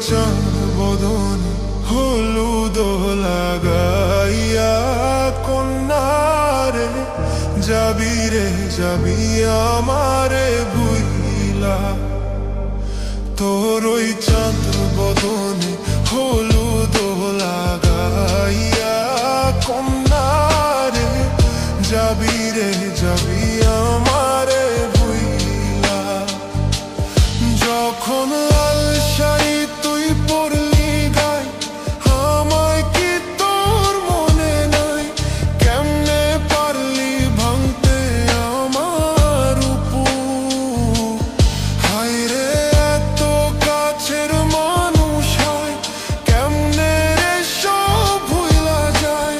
চাঁদ বদনে হলুদ লাগাইয়া কন্যারে যাবি রে যাবি আমারে ভুইলা। তোর ওই চাঁদ বদনে হলুদ লাগাইয়া কন্যারে যাবি রে যাবি আমারে ভুইলা। যখন লাল শাড়ি তুই পরলি গায় আমায় কি তোর মনে নাই? কেমনে পারলি ভাঙতে আমার উপর? হায় রে এত কাছের মানুষ হয় কেমনে রে সব ভুইলা যায়?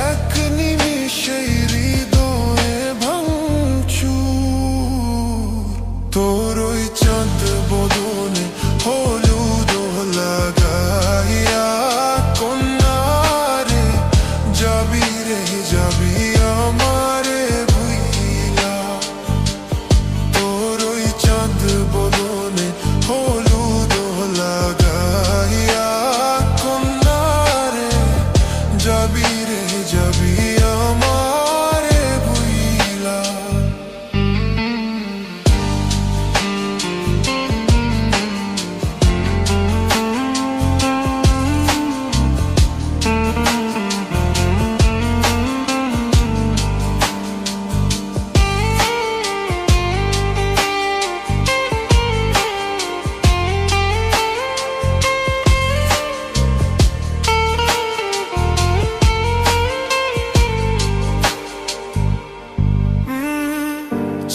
এক নিমিষেই হৃদয়ে ভাঙচুর। তোর ওই চাঁদ বদনে হলুদ লাগাইয়া কন্যারে যাবি রে যাবি আমারে ভুইলা। তোর ওই চাঁদ বদনে হলুদ লাগাইয়া কন্যারে যাবি রে যাবি আমারে ভুইলা।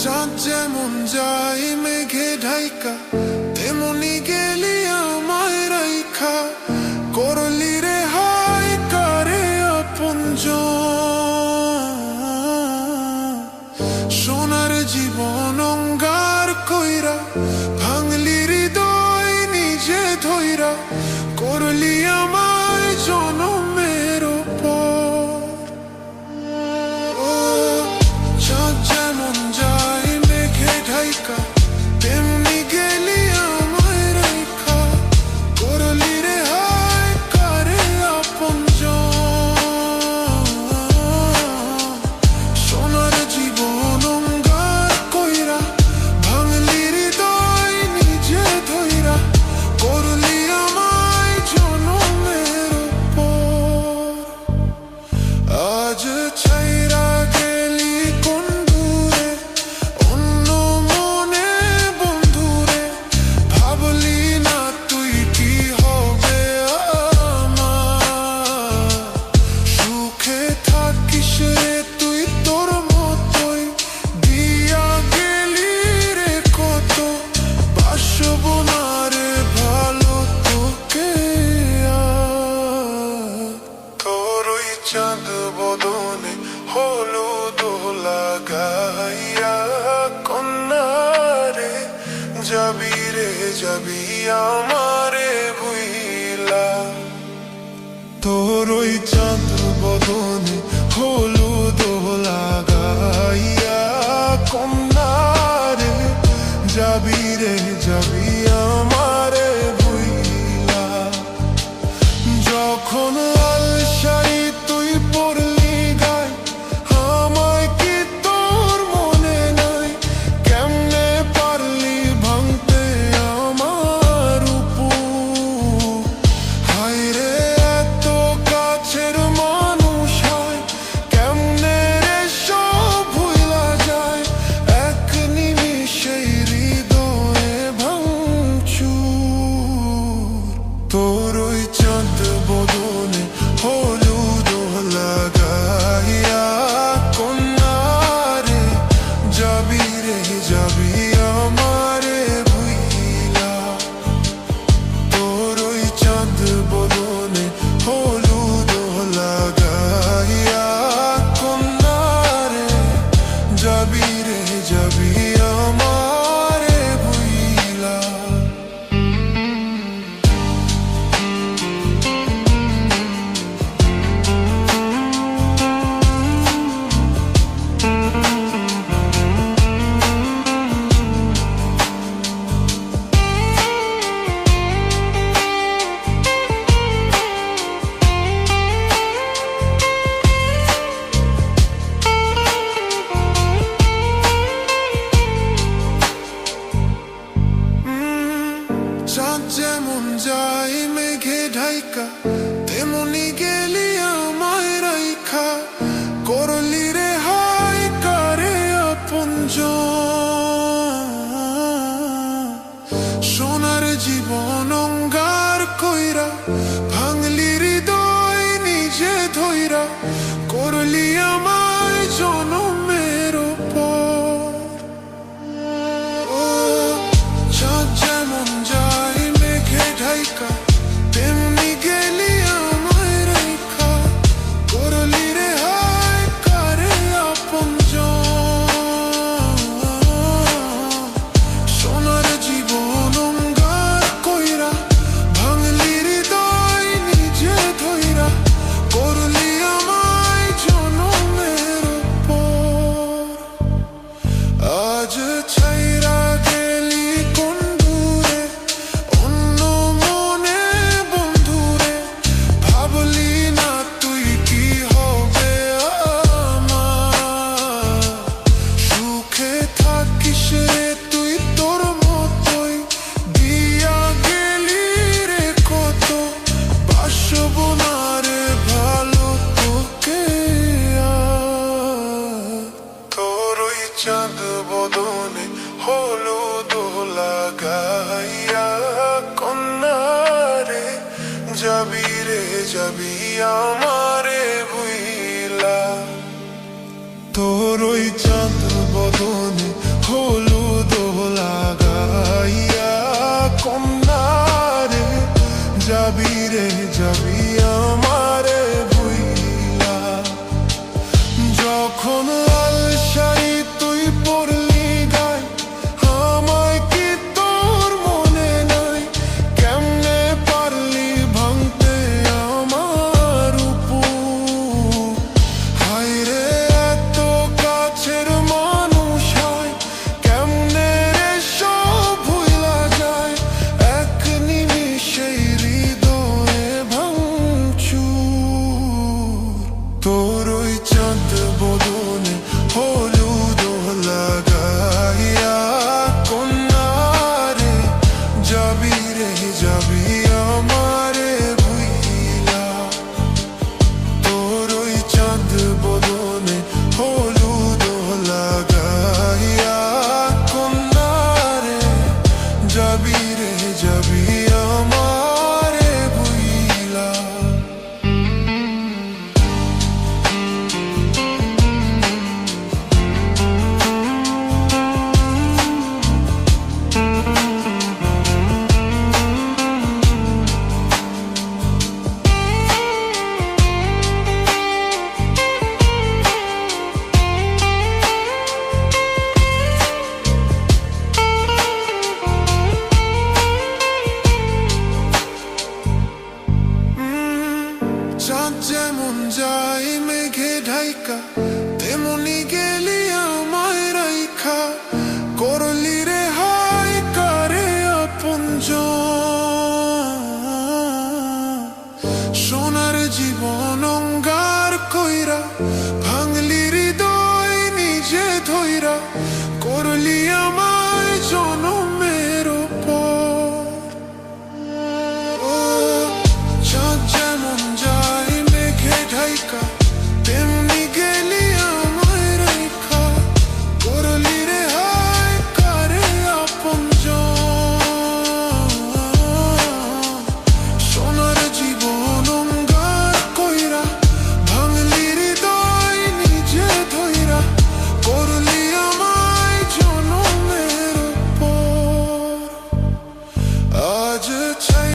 চাঁদ যেমন যায় মেঘে ঢাইকা তেমনি গেলি আমায় রাইখা। করলি রে হায় কারে আপনজন, সোনার জীবন অঙ্গার কইরা ভাঙলি হৃদয় নিজে ধইরা। করলি আমায় জনমের পর। চাঁদ যেমন যায় মেঘে ঢাইকা তেমনি গেলি আমায় রাইখা। করলি রে হায় কারে আপনজন, সোনার জীবন অঙ্গার কইরা ভাঙলি হৃদয় নিজে ধইরা। করলি আমায় জনমের পর। আজ ছাইরা গেলি কোন দূরে অন্য মনে বন্ধুরে। ভাবলি না তুই কি হবে আমার? সুখে থাকিস রে তুই তোর মতোই দিয়া গেলি রে কত। বাসব না রে ভালো তোকে আর। তোর ওই চাঁদ বদনে হলুদ লাগাইয়া কন্যারে যাবি রে যাবি আমারে ভুইলা। তোর ওই চাঁদ বদনে হলুদ লাগাইয়া কন্যারে যাবি রে যাবি আমারে ভুইলা। যখন লাল শাড়ি তুই পরলি গায় আমায় কি তোর মনে নাই? কেমনে পারলি ভাঙতে আমার উপর? হায় রে এত কাছের মানুষ হয় কেমনে রে সব ভুইলা যায়? এক নিমিষেই হৃদয়ে ভাঙচুর। তোর ওই চাঁদ বদনে হলুদ লাগাইয়া কন্যারে যাবি রে যাবি আমারে ভুইলা। তোর ওই চাঁদ বদনে হলুদ লাগাইয়া কন্যারে যাবি রে যাবি আমারে ভুইলা। যেমন যাই মেঘে ঢাইকা, তেমনি গেলি আমায় রাইখা, করলি রে হাই কারে আপনজন। সোনার জীবন অঙ্গার কইরা, ভাঙলি হৃদয় নিজে ধইরা, করলি আমায় জনমের পর। ও চাঁদ যেমন যায় মেঘে ঢাইকা, তেমনি গেলি আমায় রাইখা, করলি রে হায় কারে আপনজন। সোনার জীবন অঙ্গার কইরা, ভাঙলি হৃদয় নিজে ধইরা, করলি আমায় জনমের পর। আজ ছাইরা গেলি কোন দূরে, অন্য মনে বন্ধুরে, ভাবলি না তুই কি হবে আমার। সুখে থাকিস রে তুই তোর মতোই, দিয়া গেলি রে কত, বাসব না রে ভালো তোকে আর। তোর ওই চাঁদ বদনে হলুদ লাগাইয়া, কন্যা রে যাবি রে যাবি আমারে ভুইলা। তোর ওই চাঁদ বদনে হলুদ লাগাইয়া, কন্যা রে যাবি রে যাবি আমারে ভুইলা। যখন লাল শাড়ি তুই পরলি গায়, আমায় কি তোর মনে নাই? কেমনে পারলি ভাঙতে আমার উপর? হায় রে এত কাছের মানুষ হয়, কেমনে রে সব ভুইলা যায়? এক নিমিষেই হৃদয়ে ভাঙচুর। তোর ওই চাঁদ বদনে হলুদ লাগাইয়া, কন্যা রে যাবি রে যাবি আমারে ভুইলা। তোর ওই চাঁদ বদনে হলুদ লাগাইয়া, কন্যা রে যাবি রে যাবি আমারে ভুইলা। চাঁদ যেমন যায় মেঘে ঢাইকা,